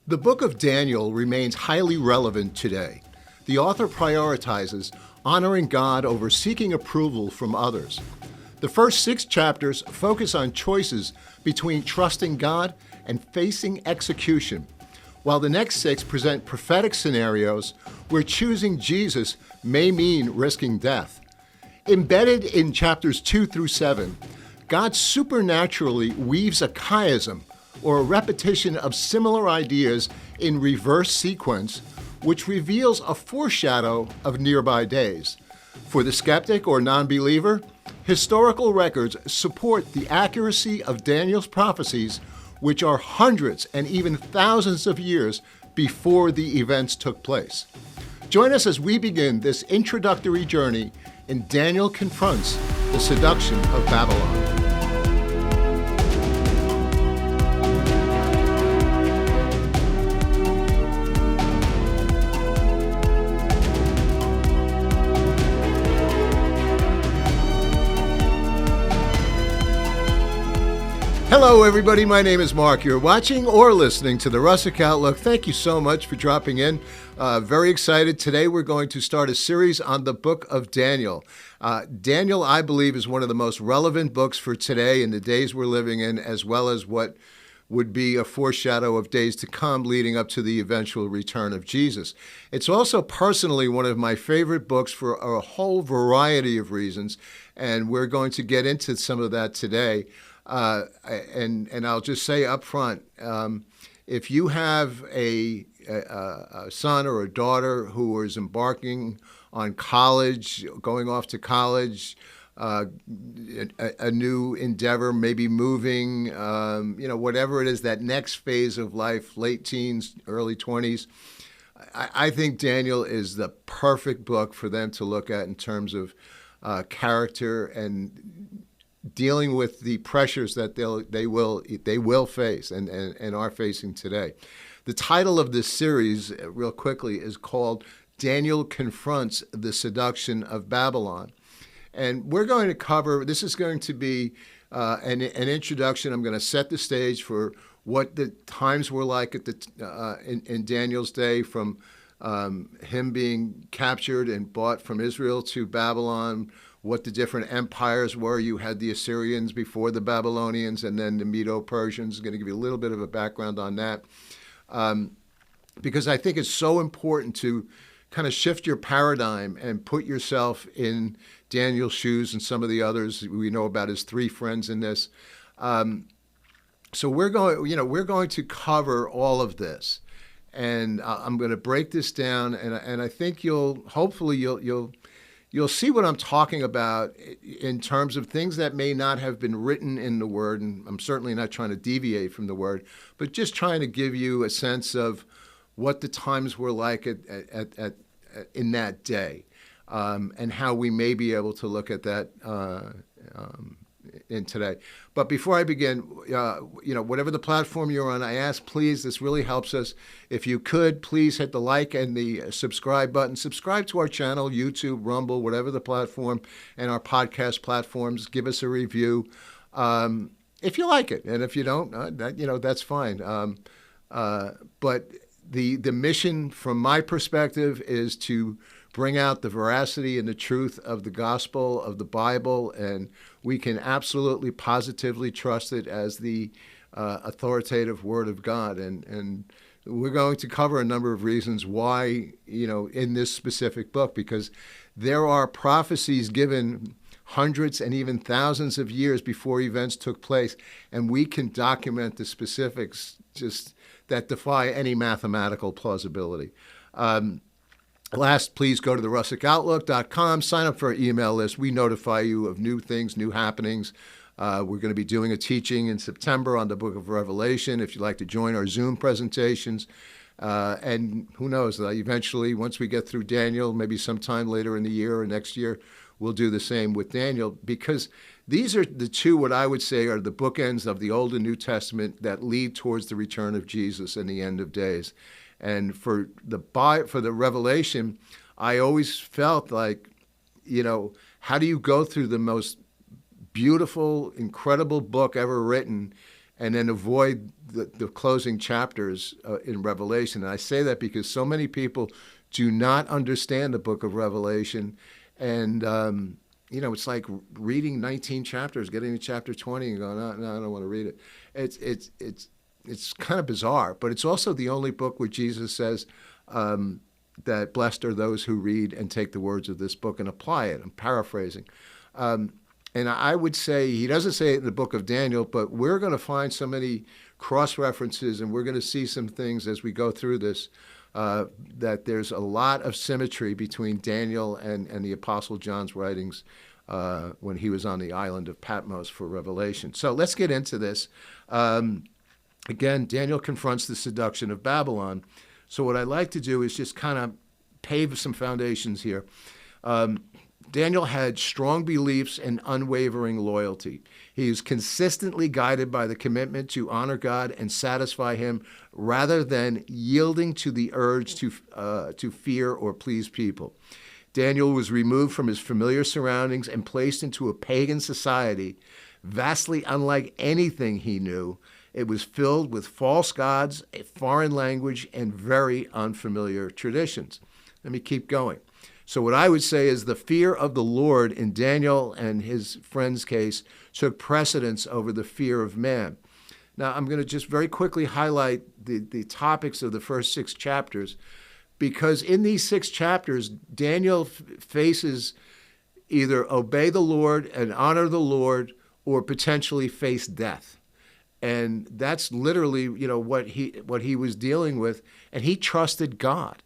The book of Daniel remains highly relevant today. The author prioritizes honoring God over seeking approval from others. The first 6 chapters focus on choices between trusting God and facing execution, while the next 6 present prophetic scenarios where choosing Jesus may mean risking death. Embedded in chapters 2 through 7, God supernaturally weaves a chiasm, or a repetition of similar ideas in reverse sequence, which reveals a foreshadow of nearby days. For the skeptic or non-believer, historical records support the accuracy of Daniel's prophecies, which are hundreds and even thousands of years before the events took place. Join us as we begin this introductory journey in Daniel Confronts, the Seduction of Babylon. Hello, everybody. My name is Mark. You're watching or listening to the Russak Outlook. Thank you so much for dropping in. Very excited. Today, we're going to start a series on the book of Daniel. Daniel, I believe, is one of the most relevant books for today and the days we're living in, as well as what would be a foreshadow of days to come leading up to the eventual return of Jesus. It's also personally one of my favorite books for a whole variety of reasons, and we're going to get into some of that today. And I'll just say up front, if you have a son or a daughter who is embarking on college, going off to college, a new endeavor, maybe moving, whatever it is, that next phase of life, late teens, early 20s, I think Daniel is the perfect book for them to look at in terms of character and dealing with the pressures that they will face and are facing today. The title of this series, real quickly, is called Daniel Confronts the Seduction of Babylon. And we're going to cover, this is going to be an introduction. I'm going to set the stage for what the times were like at in Daniel's day, from him being captured and bought from Israel to Babylon, what the different empires were. You had the Assyrians before the Babylonians, and then the Medo-Persians. I'm going to give you a little bit of a background on that, because I think it's so important to kind of shift your paradigm and put yourself in Daniel's shoes and some of the others. We know about his 3 friends in this. So we're going to cover all of this, and I'm going to break this down, and I think you'll see what I'm talking about in terms of things that may not have been written in the Word, and I'm certainly not trying to deviate from the Word, but just trying to give you a sense of what the times were like in that day, and how we may be able to look at that in today. But before I begin, whatever the platform you're on, I ask, please, this really helps us. If you could, please hit the like and the subscribe button. Subscribe to our channel, YouTube, Rumble, whatever the platform, and our podcast platforms. Give us a review if you like it, and if you don't, that's fine. But the mission, from my perspective, is to bring out the veracity and the truth of the gospel of the Bible, and we can absolutely positively trust it as the authoritative word of God. And we're going to cover a number of reasons why, in this specific book, because there are prophecies given hundreds and even thousands of years before events took place, and we can document the specifics just that defy any mathematical plausibility. Last, please go to the RussakOutlook.com, sign up for our email list. We notify you of new things, new happenings. We're going to be doing a teaching in September on the book of Revelation, if you'd like to join our Zoom presentations. And who knows, eventually, once we get through Daniel, maybe sometime later in the year or next year, we'll do the same with Daniel, because these are the two, what I would say, are the bookends of the Old and New Testament that lead towards the return of Jesus and the end of days. And for the Revelation, I always felt like, how do you go through the most beautiful, incredible book ever written and then avoid the closing chapters in Revelation. And I say that because so many people do not understand the book of Revelation. And, it's like reading 19 chapters, getting to chapter 20 and going, no, I don't want to read it. It's kind of bizarre, but it's also the only book where Jesus says that blessed are those who read and take the words of this book and apply it. I'm paraphrasing. And I would say, he doesn't say it in the book of Daniel, but we're going to find so many cross-references, and we're going to see some things as we go through this, that there's a lot of symmetry between Daniel and the Apostle John's writings when he was on the island of Patmos for Revelation. So let's get into this. Again, Daniel confronts the seduction of Babylon. So what I'd like to do is just kind of pave some foundations here. Daniel had strong beliefs and unwavering loyalty. He was consistently guided by the commitment to honor God and satisfy him rather than yielding to the urge to fear or please people. Daniel was removed from his familiar surroundings and placed into a pagan society vastly unlike anything he knew. It was filled with false gods, a foreign language, and very unfamiliar traditions. Let me keep going. So what I would say is the fear of the Lord in Daniel and his friend's case took precedence over the fear of man. Now, I'm going to just very quickly highlight the topics of the first 6 chapters, because in these 6 chapters, Daniel faces either obey the Lord and honor the Lord or potentially face death. And that's literally, what he was dealing with, and he trusted God.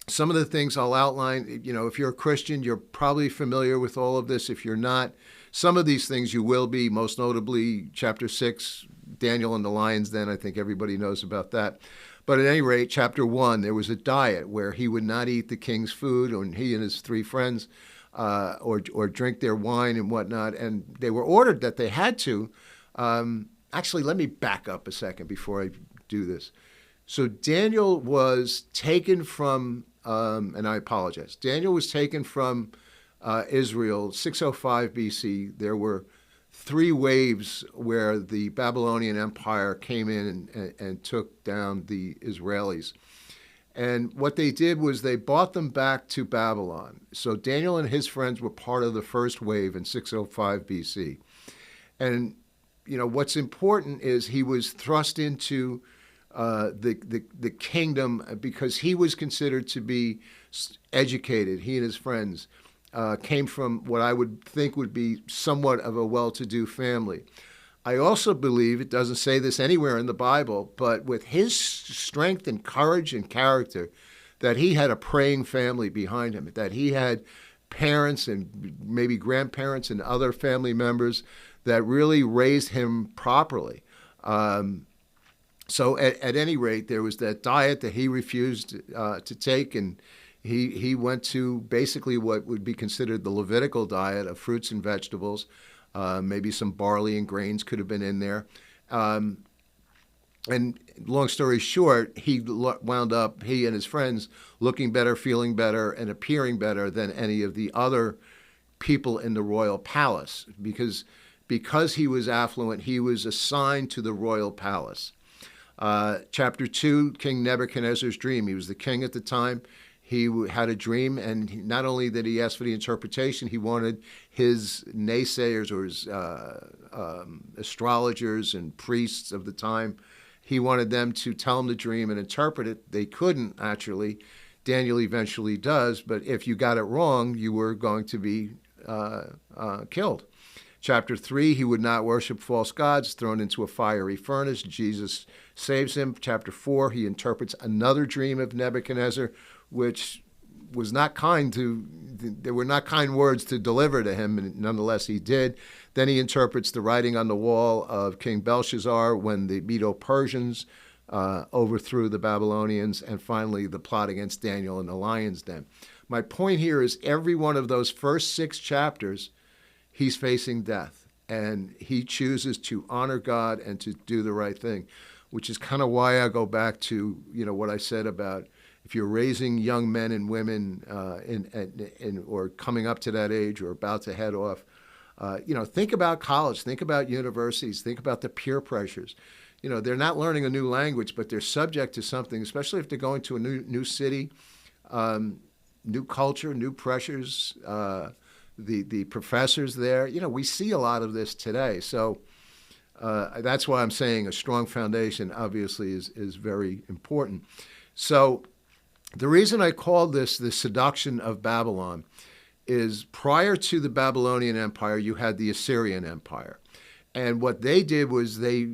Some of the things I'll outline, if you're a Christian, you're probably familiar with all of this. If you're not, some of these things you will be, most notably chapter 6, Daniel and the lion's den. I think everybody knows about that. But at any rate, chapter 1, there was a diet where he would not eat the king's food, or he and his 3 friends, or drink their wine and whatnot. And they were ordered that they had to. Actually, let me back up a second before I do this. So Daniel was taken from, and I apologize, Daniel was taken from Israel, 605 BC. There were 3 waves where the Babylonian Empire came in and took down the Israelis. And what they did was they brought them back to Babylon. So Daniel and his friends were part of the first wave in 605 BC. And, what's important is he was thrust into the kingdom because he was considered to be educated. He and his friends came from what I would think would be somewhat of a well-to-do family. I also believe, it doesn't say this anywhere in the Bible, but with his strength and courage and character, that he had a praying family behind him, that he had parents and maybe grandparents and other family members that really raised him properly. So at any rate, there was that diet that he refused to take, and he went to basically what would be considered the Levitical diet of fruits and vegetables. Maybe some barley and grains could have been in there. And long story short, he wound up, he and his friends, looking better, feeling better, and appearing better than any of the other people in the royal palace. Because he was affluent, he was assigned to the royal palace. Chapter 2, King Nebuchadnezzar's dream. He was the king at the time. He had a dream, and not only did he ask for the interpretation, he wanted his naysayers or his astrologers and priests of the time, he wanted them to tell him the dream and interpret it. They couldn't, actually. Daniel eventually does, but if you got it wrong, you were going to be killed. Chapter 3, he would not worship false gods, thrown into a fiery furnace. Jesus saves him. Chapter 4, he interprets another dream of Nebuchadnezzar, which was not kind there were not kind words to deliver to him, and nonetheless he did. Then he interprets the writing on the wall of King Belshazzar when the Medo-Persians overthrew the Babylonians, and finally the plot against Daniel in the lion's den. My point here is every one of those first 6 chapters, he's facing death, and he chooses to honor God and to do the right thing, which is kind of why I go back to what I said about if you're raising young men and women or coming up to that age or about to head off, Think about college, think about universities, think about the peer pressures. They're not learning a new language, but they're subject to something, especially if they're going to a new city, new culture, new pressures. The professors there, we see a lot of this today. So that's why I'm saying a strong foundation obviously is very important. So the reason I called this the seduction of Babylon is prior to the Babylonian Empire, you had the Assyrian Empire. And what they did was they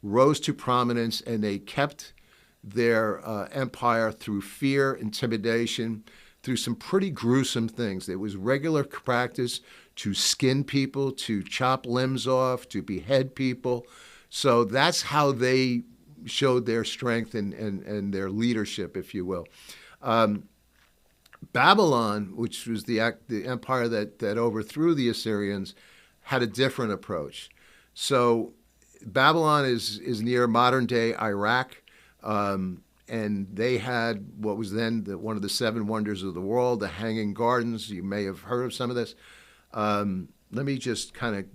rose to prominence, and they kept their empire through fear, intimidation, through some pretty gruesome things. It was regular practice to skin people, to chop limbs off, to behead people. So that's how they showed their strength and their leadership, if you will. Babylon, which was the empire that overthrew the Assyrians, had a different approach. So Babylon is near modern-day Iraq, and they had what was then one of the seven wonders of the world, the Hanging Gardens. You may have heard of some of this. Let me just kind of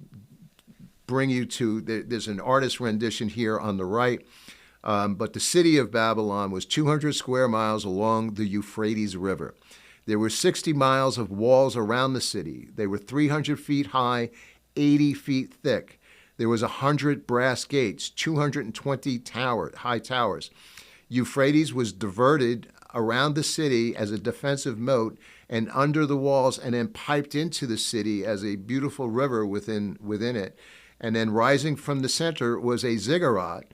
bring you to, there's an artist rendition here on the right, but the city of Babylon was 200 square miles along the Euphrates River. There were 60 miles of walls around the city. They were 300 feet high, 80 feet thick. There was 100 brass gates, 220 high towers. Euphrates was diverted around the city as a defensive moat and under the walls, and then piped into the city as a beautiful river within it. And then rising from the center was a ziggurat,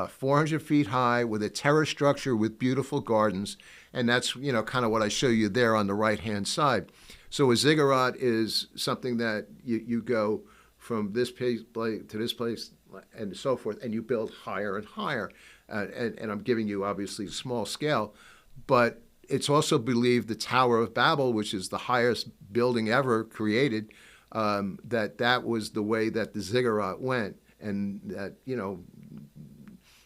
400 feet high, with a terrace structure with beautiful gardens. And that's, kind of what I show you there on the right-hand side. So a ziggurat is something that you go from this place to this place and so forth, and you build higher and higher. And I'm giving you, obviously, a small scale. But it's also believed the Tower of Babel, which is the highest building ever created, that was the way that the ziggurat went. And that,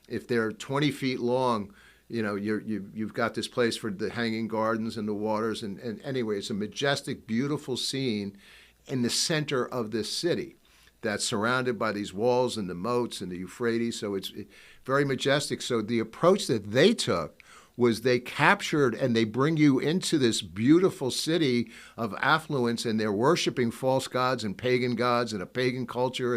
if they're 20 feet long, you've got this place for the hanging gardens and the waters. And anyway, it's a majestic, beautiful scene in the center of this city that's surrounded by these walls and the moats and the Euphrates. So it's very majestic. So the approach that they took was they captured and they bring you into this beautiful city of affluence, and they're worshiping false gods and pagan gods and a pagan culture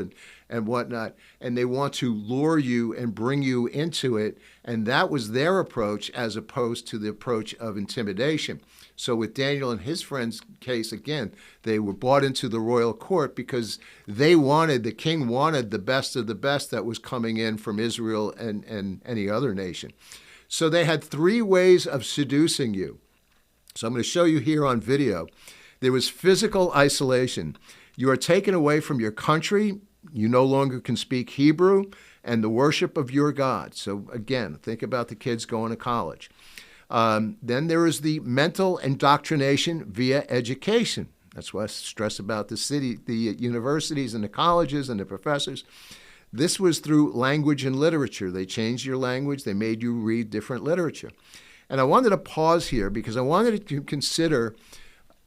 and whatnot. And they want to lure you and bring you into it. And that was their approach as opposed to the approach of intimidation. So with Daniel and his friends' case, again, they were brought into the royal court because the king wanted the best of the best that was coming in from Israel and any other nation. So they had three ways of seducing you. So I'm going to show you here on video. There was physical isolation. You are taken away from your country. You no longer can speak Hebrew and the worship of your God. So again, think about the kids going to college. Then there is the mental indoctrination via education. That's why I stress about the universities and the colleges and the professors. This was through language and literature. They changed your language. They made you read different literature. And I wanted to pause here because I wanted to consider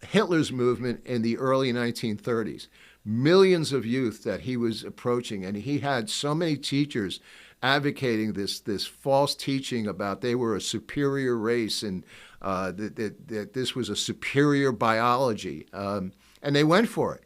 Hitler's movement in the early 1930s. Millions of youth that he was approaching, and he had so many teachers advocating this false teaching about they were a superior race and that this was a superior biology. And they went for it.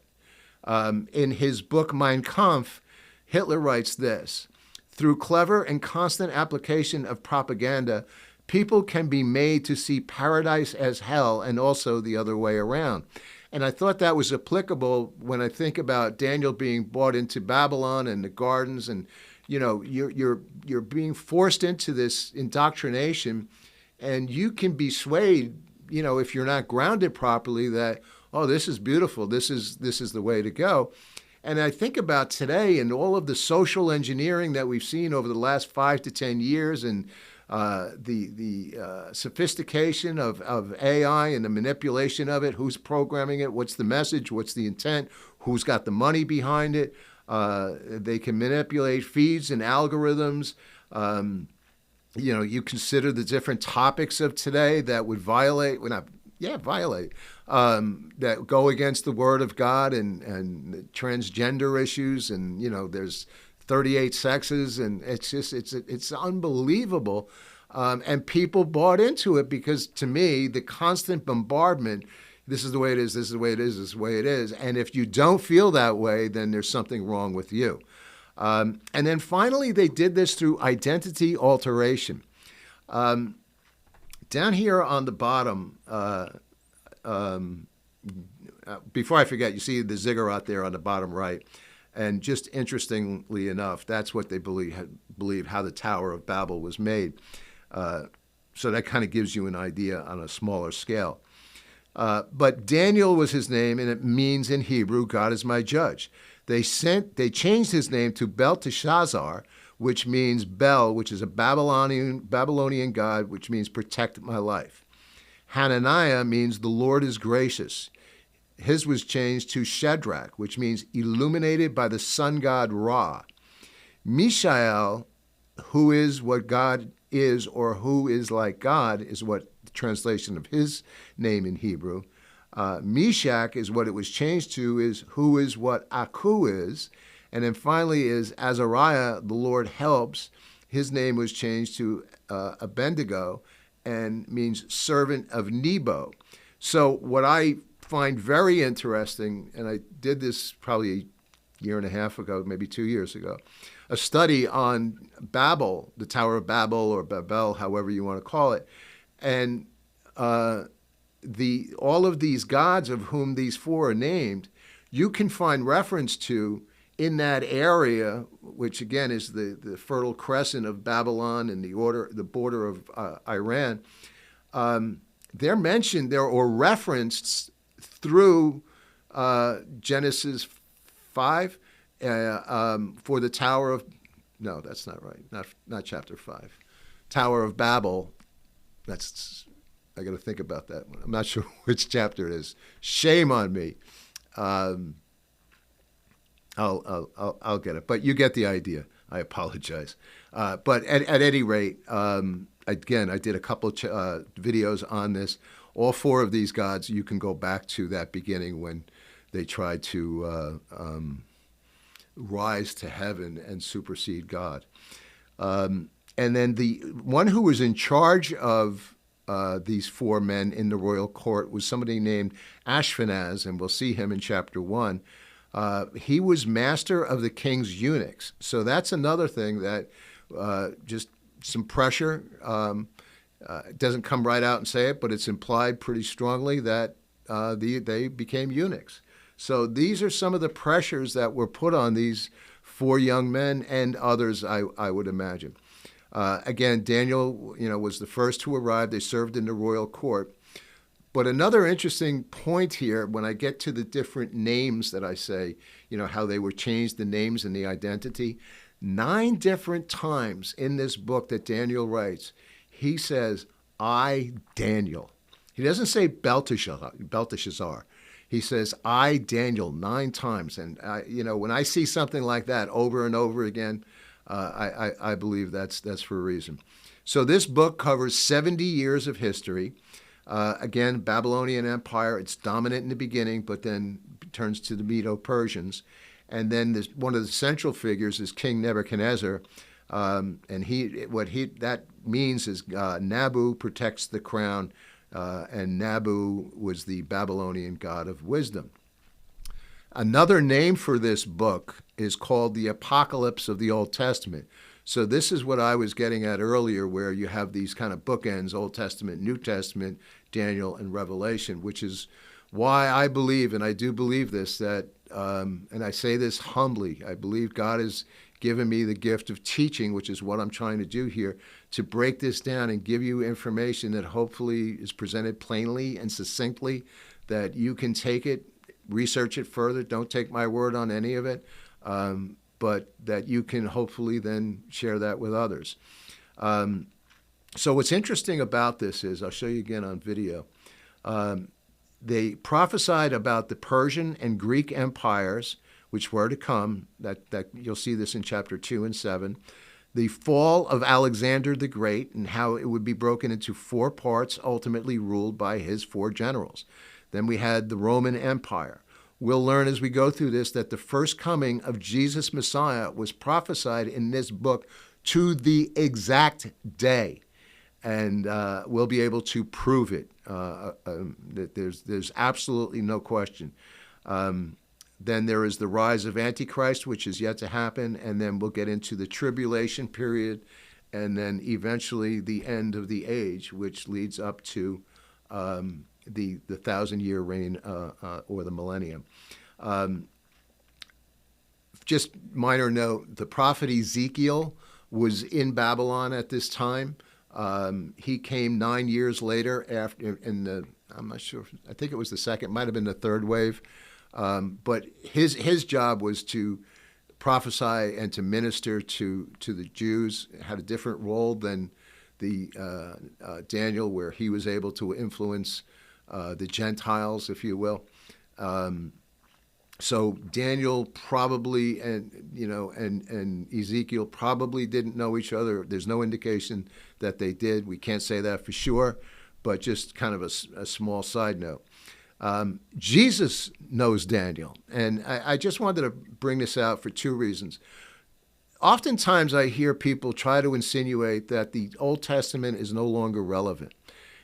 In his book, Mein Kampf, Hitler writes this: through clever and constant application of propaganda, people can be made to see paradise as hell and also the other way around. And I thought that was applicable when I think about Daniel being brought into Babylon and the gardens, and you're being forced into this indoctrination, and you can be swayed, if you're not grounded properly, that, oh, this is beautiful, this is the way to go. And I think about today and all of the social engineering that we've seen over the last 5 to 10 years, and the sophistication of AI and the manipulation of it, who's programming it, what's the message, what's the intent, who's got the money behind it. They can manipulate feeds and algorithms. You consider the different topics of today that would violate, Yeah, violate, that go against the word of God, and transgender issues, and there's 38 sexes, and it's unbelievable, and people bought into it because, to me, the constant bombardment. This is the way it is. This is the way it is. This is the way it is. And if you don't feel that way, then there's something wrong with you. And then finally, they did this through identity alteration. Down here on the bottom, before I forget, you see the ziggurat there on the bottom right. And just interestingly enough, that's what they believe how the Tower of Babel was made. So that kind of gives you an idea on a smaller scale. But Daniel was his name, and it means in Hebrew, God is my judge. They changed his name to Belteshazzar, which means Bel, which is a Babylonian god, which means protect my life. Hananiah means the Lord is gracious. His was changed to Shadrach, which means illuminated by the sun god Ra. Mishael, who is what God is, or who is like God, is what the translation of his name in Hebrew. Meshach is what it was changed to, is who is what Aku is. And then finally is Azariah, the Lord helps. His name was changed to Abednego, and means servant of Nebo. So what I find very interesting, and I did this probably a year and a half ago, maybe 2 years ago, a study on Babel, the Tower of Babel, or Babel, however you want to call it, and all of these gods of whom these four are named, you can find reference to in that area, which again is the Fertile Crescent of Babylon and the border of Iran. They're mentioned there or referenced through Genesis 5 for the Tower of, no, that's not right, not chapter 5. Tower of Babel, I got to think about that one. I'm not sure which chapter it is. Shame on me. I'll get it, but you get the idea. I apologize. But at any rate, again, I did a couple videos on this. All four of these gods, you can go back to that beginning when they tried to rise to heaven and supersede God. And then the one who was in charge of these four men in the royal court was somebody named Ashpenaz, and we'll see him in chapter 1. He was master of the king's eunuchs. So that's another thing that just some pressure. It doesn't come right out and say it, but it's implied pretty strongly that they became eunuchs. So these are some of the pressures that were put on these four young men and others, I would imagine. Again, Daniel, was the first to arrive. They served in the royal court. But another interesting point here, when I get to the different names that I say, how they were changed, the names and the identity, 9 different times in this book that Daniel writes, he says, I, Daniel. He doesn't say Belteshazzar. He says, I, Daniel, 9 times. And, when I see something like that over and over again, I believe that's for a reason. So this book covers 70 years of history. Again, Babylonian Empire, it's dominant in the beginning, but then turns to the Medo-Persians. And then one of the central figures is King Nebuchadnezzar. And that means is Nabu protects the crown, and Nabu was the Babylonian god of wisdom. Another name for this book is called the Apocalypse of the Old Testament. So this is what I was getting at earlier, where you have these kind of bookends, Old Testament, New Testament, Daniel, and Revelation, which is why I believe, and I do believe this, that, and I say this humbly, I believe God has given me the gift of teaching, which is what I'm trying to do here, to break this down and give you information that hopefully is presented plainly and succinctly, that you can take it, research it further, don't take my word on any of it, but that you can hopefully then share that with others. So what's interesting about this is, I'll show you again on video, they prophesied about the Persian and Greek empires, which were to come, that you'll see this in chapter 2 and 7. the fall of Alexander the Great and how it would be broken into 4 parts, ultimately ruled by his 4 generals. Then we had the Roman Empire. We'll learn as we go through this that the first coming of Jesus Messiah was prophesied in this book to the exact day. And we'll be able to prove it. There's absolutely no question. Then there is the rise of Antichrist, which is yet to happen, and then we'll get into the tribulation period, and then eventually the end of the age, which leads up to the 1,000-year reign or the millennium. Just minor note, the prophet Ezekiel was in Babylon at this time. He came 9 years later after, I'm not sure, I think it was the second, might have been the third wave. But his job was to prophesy and to minister to the Jews. It had a different role than the Daniel, where he was able to influence the Gentiles, if you will. So Daniel probably and Ezekiel probably didn't know each other. There's no indication that they did. We can't say that for sure, but just kind of a small side note. Jesus knows Daniel, and I just wanted to bring this out for 2 reasons. Oftentimes I hear people try to insinuate that the Old Testament is no longer relevant.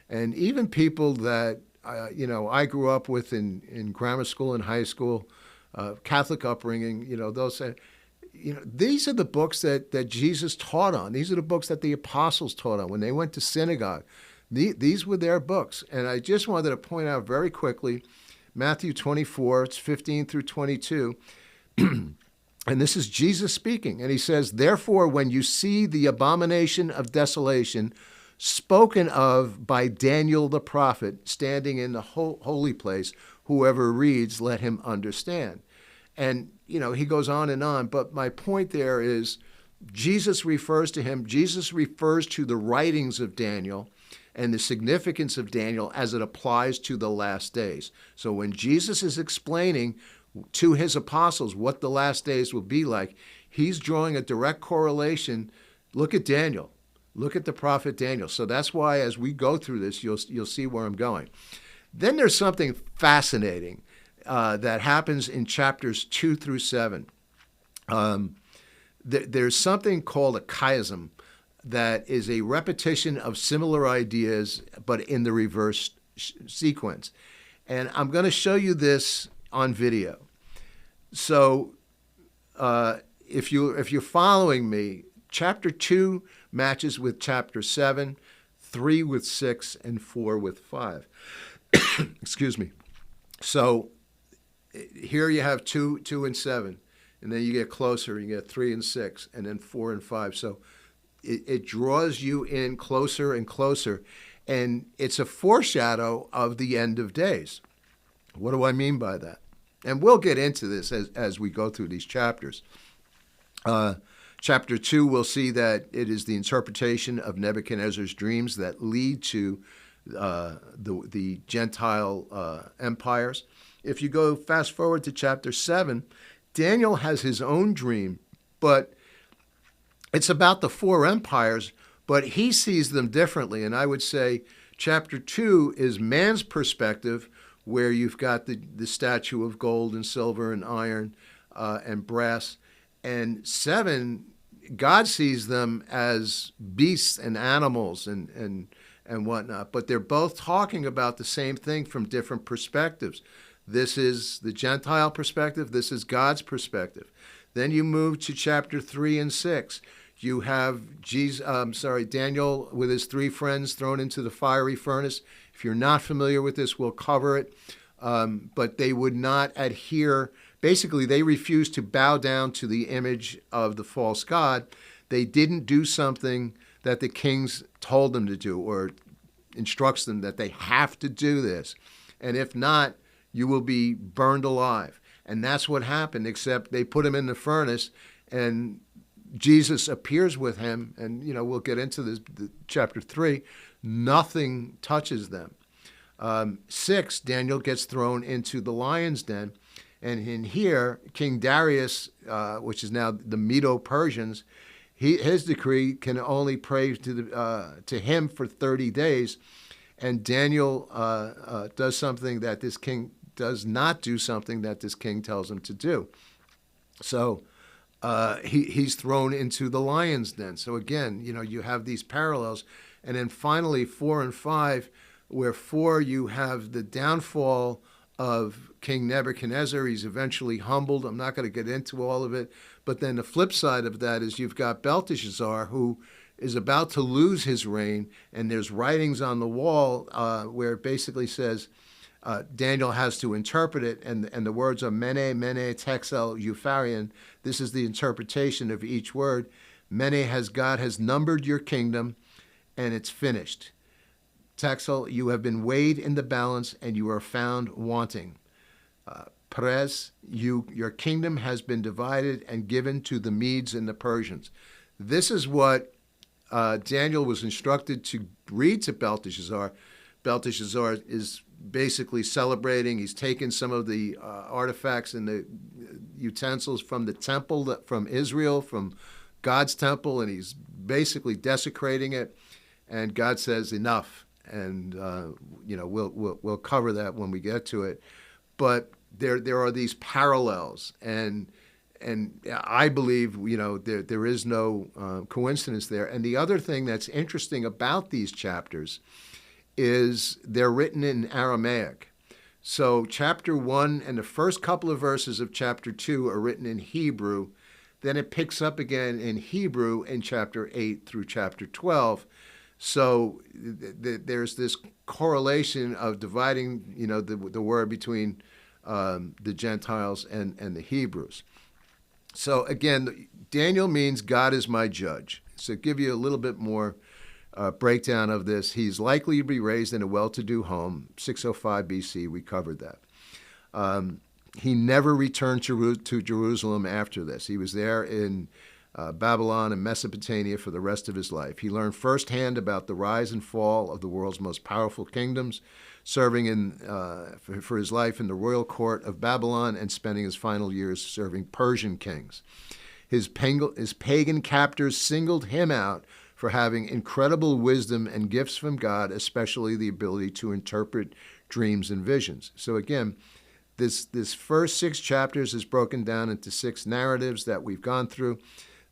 And even people that, I grew up with in grammar school and high school, Catholic upbringing, they'll say, these are the books that Jesus taught on. These are the books that the apostles taught on when they went to synagogue. These were their books. And I just wanted to point out very quickly, Matthew 24, it's 15 through 22. And this is Jesus speaking. And he says, "Therefore, when you see the abomination of desolation spoken of by Daniel the prophet standing in the holy place, whoever reads, let him understand." And, he goes on. But my point there is Jesus refers to him. Jesus refers to the writings of Daniel and the significance of Daniel as it applies to the last days. So when Jesus is explaining to his apostles what the last days will be like, he's drawing a direct correlation. Look at Daniel. Look at the prophet Daniel. So that's why as we go through this, you'll see where I'm going. Then there's something fascinating that happens in chapters 2 through 7. There's something called a chiasm, that is a repetition of similar ideas, but in the reverse sequence. And I'm going to show you this on video. So if you're following me, chapter 2 matches with chapter 7, 3 with 6, and 4 with 5. Excuse me. So here you have 2 and 7, and then you get closer, you get 3 and 6, and then 4 and 5. So it draws you in closer and closer, and it's a foreshadow of the end of days. What do I mean by that? And we'll get into this as we go through these chapters. Chapter 2, we'll see that it is the interpretation of Nebuchadnezzar's dreams that lead to the Gentile empires. If you go fast forward to chapter 7, Daniel has his own dream, but it's about the 4 empires, but he sees them differently. And I would say chapter 2 is man's perspective, where you've got the statue of gold and silver and iron and brass. And 7, God sees them as beasts and animals and whatnot. But they're both talking about the same thing from different perspectives. This is the Gentile perspective. This is God's perspective. Then you move to chapter 3 and 6. You have Daniel with his 3 friends thrown into the fiery furnace. If you're not familiar with this, we'll cover it. But they would not adhere. Basically, they refused to bow down to the image of the false god. They didn't do something that the kings told them to do or instructs them that they have to do this. And if not, you will be burned alive. And that's what happened, except they put him in the furnace, and Jesus appears with him, and we'll get into this, chapter 3. Nothing touches them. 6, Daniel gets thrown into the lion's den, and in here, King Darius, which is now the Medo-Persians, his decree can only pray to him for 30 days. And Daniel does something that this king does not do, something that this king tells him to do. So he's thrown into the lion's den. So again, you have these parallels. And then finally, 4 and 5, where 4 you have the downfall of King Nebuchadnezzar. He's eventually humbled. I'm not going to get into all of it. But then the flip side of that is you've got Belteshazzar, who is about to lose his reign, and there's writings on the wall where it basically says Daniel has to interpret it, and the words are mene, mene, texel, eupharion. This is the interpretation of each word. Mene God has numbered your kingdom, and it's finished. Texel, you have been weighed in the balance, and you are found wanting. Perez, your kingdom has been divided and given to the Medes and the Persians. This is what Daniel was instructed to read to Belteshazzar. Belteshazzar is basically celebrating. He's taken some of the artifacts and the utensils from the temple, from Israel, from God's temple, and he's basically desecrating it. And God says, enough. And we'll cover that when we get to it. But there are these parallels, and I believe there is no coincidence there. And the other thing that's interesting about these chapters is they're written in Aramaic. So chapter 1 and the first couple of verses of chapter 2 are written in Hebrew. Then it picks up again in Hebrew in chapter 8 through chapter 12. So there's this correlation of dividing, the word between the Gentiles and the Hebrews. So again, Daniel means God is my judge. So give you a little bit more breakdown of this. He's likely to be raised in a well-to-do home, 605 BC. We covered that. He never returned to Jerusalem after this. He was there in Babylon and Mesopotamia for the rest of his life. He learned firsthand about the rise and fall of the world's most powerful kingdoms, serving for his life in the royal court of Babylon and spending his final years serving Persian kings. His pagan captors singled him out for having incredible wisdom and gifts from God, especially the ability to interpret dreams and visions. So again, this first 6 chapters is broken down into 6 narratives that we've gone through.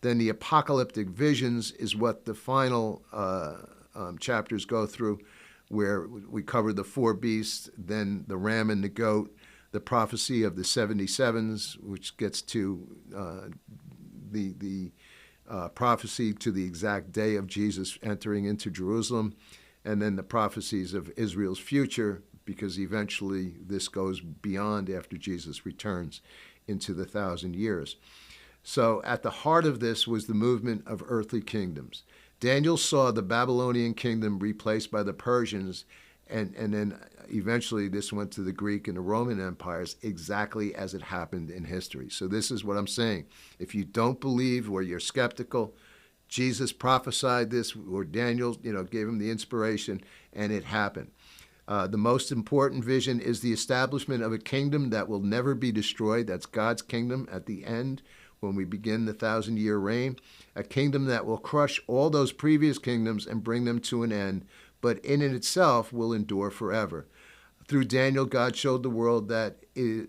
Then the apocalyptic visions is what the final chapters go through, where we cover the 4 beasts, then the ram and the goat, the prophecy of the 77s, which gets to the prophecy to the exact day of Jesus entering into Jerusalem, and then the prophecies of Israel's future, because eventually this goes beyond after Jesus returns into the 1,000 years. So at the heart of this was the movement of earthly kingdoms. Daniel saw the Babylonian kingdom replaced by the Persians, and then eventually this went to the Greek and the Roman empires, exactly as it happened in history. So this is what I'm saying. If you don't believe or you're skeptical, Jesus prophesied this, or Daniel, gave him the inspiration, and it happened. The most important vision is the establishment of a kingdom that will never be destroyed. That's God's kingdom at the end, when we begin the 1,000-year reign, a kingdom that will crush all those previous kingdoms and bring them to an end, but in itself will endure forever. Through Daniel, God showed the world that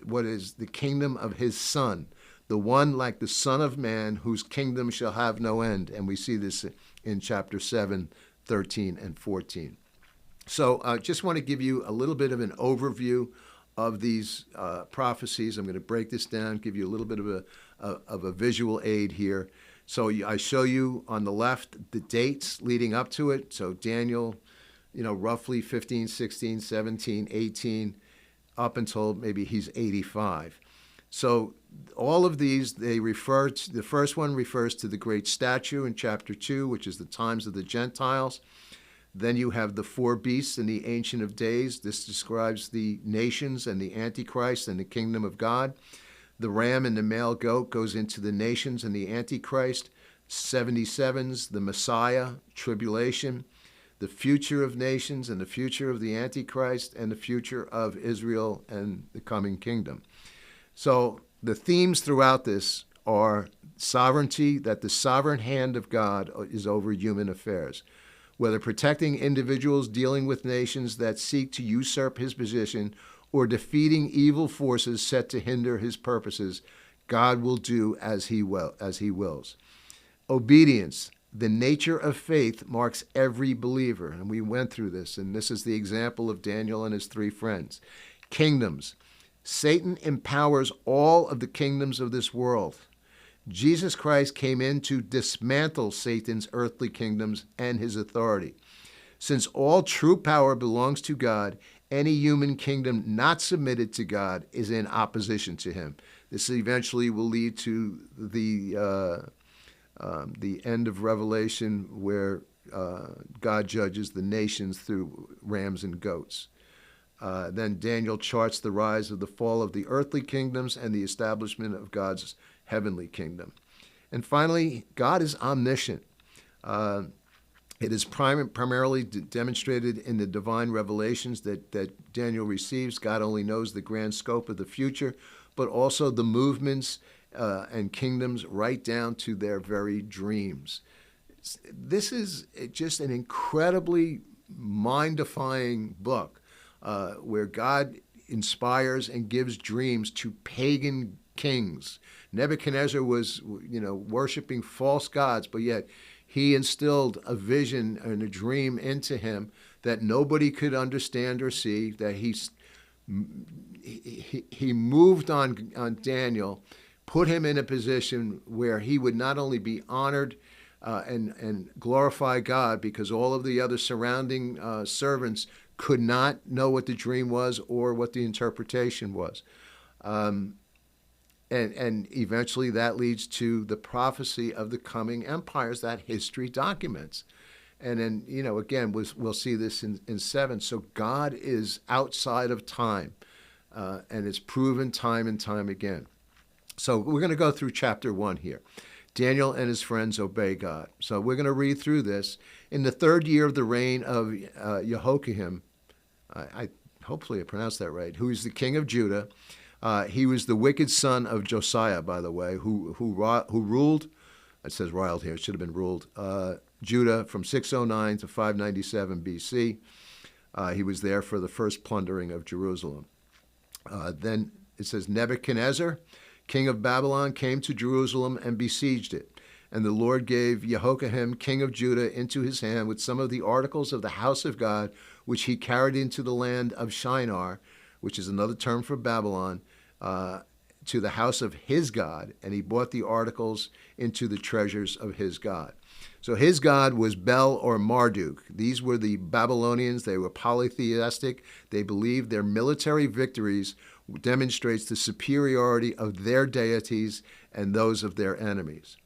what is the kingdom of his Son, the one like the Son of Man, whose kingdom shall have no end. And we see this in chapter 7, 13, and 14. So I just want to give you a little bit of an overview of these prophecies. I'm going to break this down, give you a little bit of a visual aid here. So I show you on the left the dates leading up to it. So Daniel, roughly 15, 16, 17, 18, up until maybe he's 85. So all of these, they refer to, the first one refers to the great statue in chapter 2, which is the times of the Gentiles. Then you have the 4 beasts in the Ancient of Days. This describes the nations and the Antichrist and the kingdom of God. The ram and the male goat goes into the nations and the Antichrist. 77s, the Messiah, tribulation, the future of nations and the future of the Antichrist, and the future of Israel and the coming kingdom. So the themes throughout this are sovereignty, that the sovereign hand of God is over human affairs. Whether protecting individuals dealing with nations that seek to usurp his position or defeating evil forces set to hinder his purposes, God will do as he wills. Obedience, the nature of faith, marks every believer. And we went through this, and this is the example of Daniel and his three friends. Kingdoms. Satan empowers all of the kingdoms of this world. Jesus Christ came in to dismantle Satan's earthly kingdoms and his authority. Since all true power belongs to God, any human kingdom not submitted to God is in opposition to him. This eventually will lead to the end of Revelation, where God judges the nations through rams and goats. Then Daniel charts the rise of the fall of the earthly kingdoms and the establishment of God's heavenly kingdom. And finally, God is omniscient. It is primarily demonstrated in the divine revelations that Daniel receives. God only knows the grand scope of the future, but also the movements and kingdoms right down to their very dreams. This is just an incredibly mind-defying book where God inspires and gives dreams to pagan kings. Nebuchadnezzar was, worshiping false gods, but yet he instilled a vision and a dream into him that nobody could understand or see, that he moved on Daniel, put him in a position where he would not only be honored and glorify God, because all of the other surrounding servants could not know what the dream was or what the interpretation was. And eventually that leads to the prophecy of the coming empires that history documents. And then, again, we'll see this in 7. So God is outside of time, and it's proven time and time again. So we're going to go through chapter 1 here. Daniel and his friends obey God. So we're going to read through this. In the 3rd year of the reign of Jehoiakim, hopefully I pronounced that right, who is the king of Judah. He was the wicked son of Josiah, by the way, who ruled, it says riled here, it should have been ruled, Judah from 609 to 597 BC. He was there for the first plundering of Jerusalem. Then it says Nebuchadnezzar, king of Babylon, came to Jerusalem and besieged it. And the Lord gave Jehoiakim, king of Judah, into his hand with some of the articles of the house of God, which he carried into the land of Shinar, which is another term for Babylon, to the house of his God, and he brought the articles into the treasures of his God. So his God was Bel or Marduk. These were the Babylonians. They were polytheistic. They believed their military victories demonstrates the superiority of their deities and those of their enemies.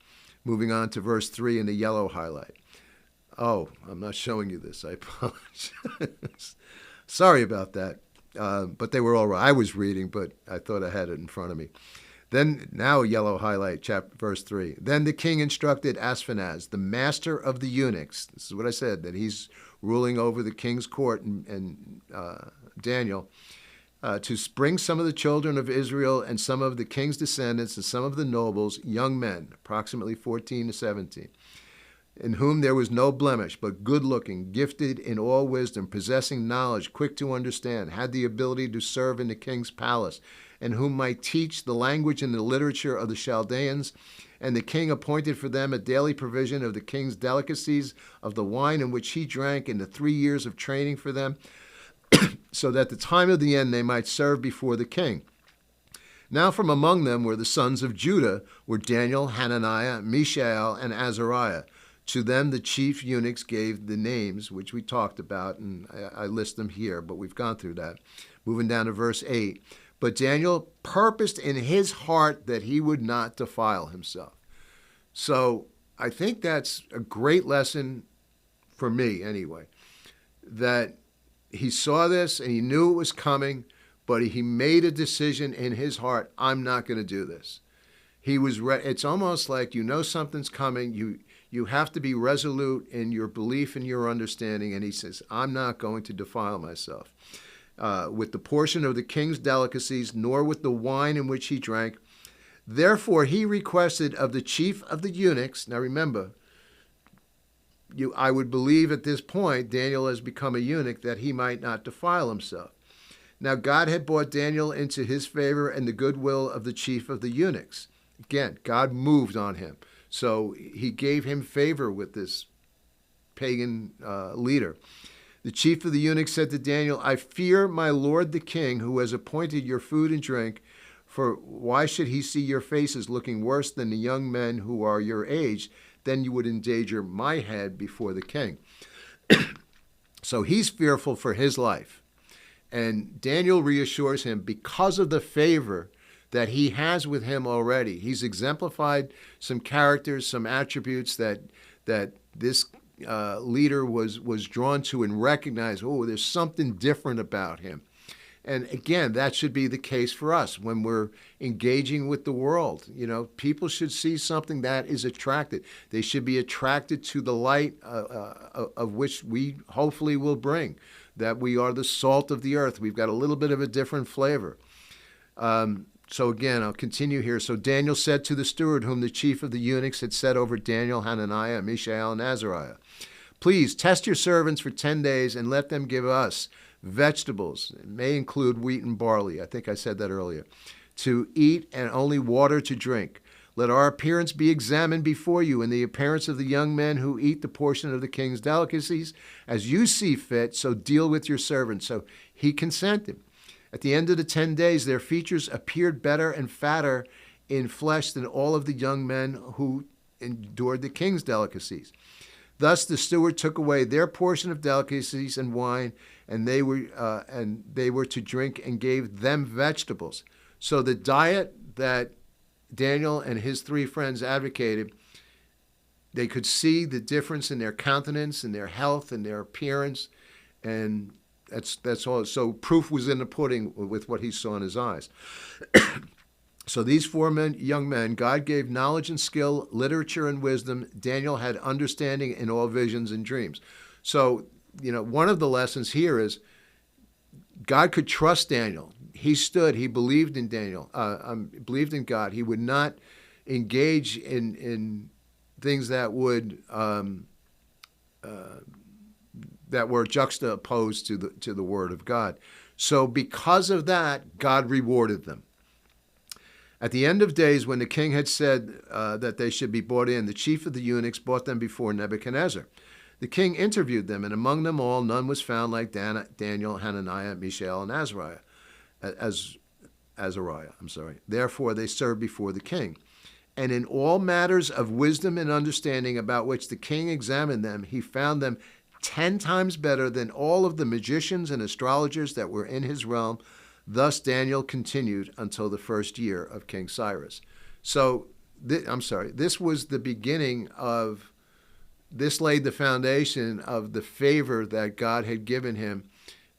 Moving on to verse 3 in the yellow highlight. Oh, I'm not showing you this. I apologize. Sorry about that. But they were all right. I was reading, but I thought I had it in front of me. Then, now yellow highlight, verse 3. Then the king instructed Ashpenaz, the master of the eunuchs. This is what I said, that he's ruling over the king's court and Daniel, to bring some of the children of Israel and some of the king's descendants and some of the nobles, young men, approximately 14 to 17, in whom there was no blemish, but good-looking, gifted in all wisdom, possessing knowledge, quick to understand, had the ability to serve in the king's palace, and whom might teach the language and the literature of the Chaldeans. And the king appointed for them a daily provision of the king's delicacies, of the wine in which he drank, and the 3 years of training for them, so that the time of the end they might serve before the king. Now from among them were the sons of Judah, were Daniel, Hananiah, Mishael, and Azariah. To them the chief eunuchs gave the names, which we talked about, and I list them here, but we've gone through that. Moving down to verse 8. But Daniel purposed in his heart that he would not defile himself. So I think that's a great lesson for me anyway, that he saw this and he knew it was coming, but he made a decision in his heart, I'm not going to do this. He was it's almost like something's coming, you have to be resolute in your belief and your understanding, and he says, I'm not going to defile myself with the portion of the king's delicacies, nor with the wine in which he drank. Therefore he requested of the chief of the eunuchs, now remember, I would believe at this point Daniel has become a eunuch, that he might not defile himself. Now God had brought Daniel into his favor and the goodwill of the chief of the eunuchs. Again, God moved on him. So he gave him favor with this pagan leader. The chief of the eunuchs said to Daniel, I fear my lord the king, who has appointed your food and drink, for why should he see your faces looking worse than the young men who are your age? Then you would endanger my head before the king. So he's fearful for his life. And Daniel reassures him because of the favor that he has with him already. He's exemplified some characters, some attributes that this leader was drawn to and recognized, oh, there's something different about him. And again, that should be the case for us when we're engaging with the world. You know, people should see something that is attracted. They should be attracted to the light of which we hopefully will bring, that we are the salt of the earth. We've got a little bit of a different flavor. So again, I'll continue here. So Daniel said to the steward, whom the chief of the eunuchs had set over Daniel, Hananiah, Mishael, and Azariah, please test your servants for 10 days and let them give us vegetables. It may include wheat and barley. I think I said that earlier. To eat and only water to drink. Let our appearance be examined before you, and the appearance of the young men who eat the portion of the king's delicacies, as you see fit, so deal with your servants. So he consented. At the end of the 10 days, their features appeared better and fatter in flesh than all of the young men who endured the king's delicacies. Thus the steward took away their portion of delicacies and wine, and they were to drink, and gave them vegetables. So the diet that Daniel and his three friends advocated, they could see the difference in their countenance and their health and their appearance, and that's all. So proof was in the pudding with what he saw in his eyes. So these four young men, God gave knowledge and skill, literature and wisdom. Daniel had understanding in all visions and dreams. So, one of the lessons here is God could trust Daniel. He stood, he believed in Daniel, believed in God. He would not engage in things that would that were juxtaposed to the word of God. So because of that, God rewarded them. At the end of days, when the king had said that they should be brought in, the chief of the eunuchs brought them before Nebuchadnezzar. The king interviewed them, and among them all none was found like Daniel, Hananiah, Mishael, and Azariah. Therefore they served before the king. And in all matters of wisdom and understanding about which the king examined them, he found them 10 times better than all of the magicians and astrologers that were in his realm. Thus Daniel continued until the first year of King Cyrus. So, this was the beginning of, this laid the foundation of the favor that God had given him,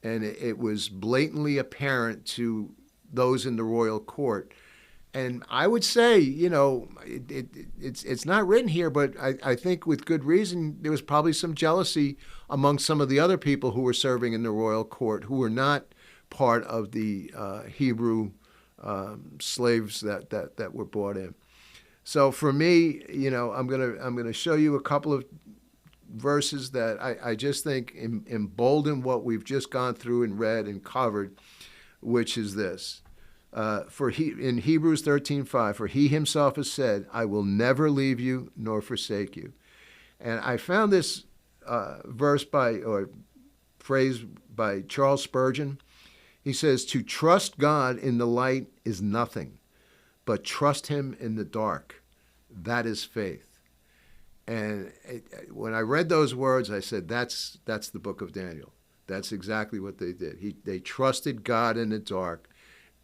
and it was blatantly apparent to those in the royal court. And I would say, it's not written here, but I think with good reason, there was probably some jealousy among some of the other people who were serving in the royal court, who were not part of the Hebrew slaves that were brought in. So for me, I'm gonna show you a couple of verses that I just think embolden what we've just gone through and read and covered, which is this. In Hebrews 13:5, for he himself has said, I will never leave you nor forsake you. And I found this phrase by Charles Spurgeon. He says, to trust God in the light is nothing, but trust him in the dark. That is faith. And when I read those words, I said, that's the book of Daniel. That's exactly what they did. They trusted God in the dark,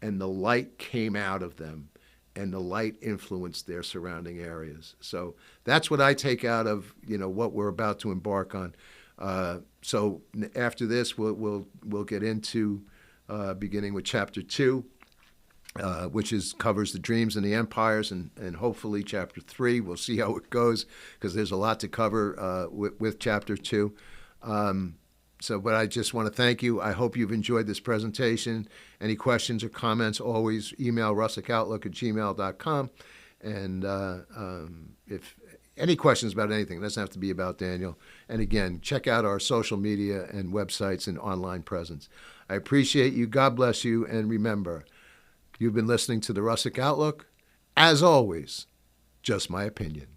and the light came out of them, and the light influenced their surrounding areas. So that's what I take out of what we're about to embark on. So after this, we'll get into beginning with chapter 2, which covers the dreams and the empires, and hopefully chapter 3. We'll see how it goes, because there's a lot to cover with chapter 2. But I just want to thank you. I hope you've enjoyed this presentation. Any questions or comments, always email russackoutlook@gmail.com. And if any questions about anything, it doesn't have to be about Daniel. And again, check out our social media and websites and online presence. I appreciate you. God bless you. And remember, you've been listening to the Russak Outlook. As always, just my opinion.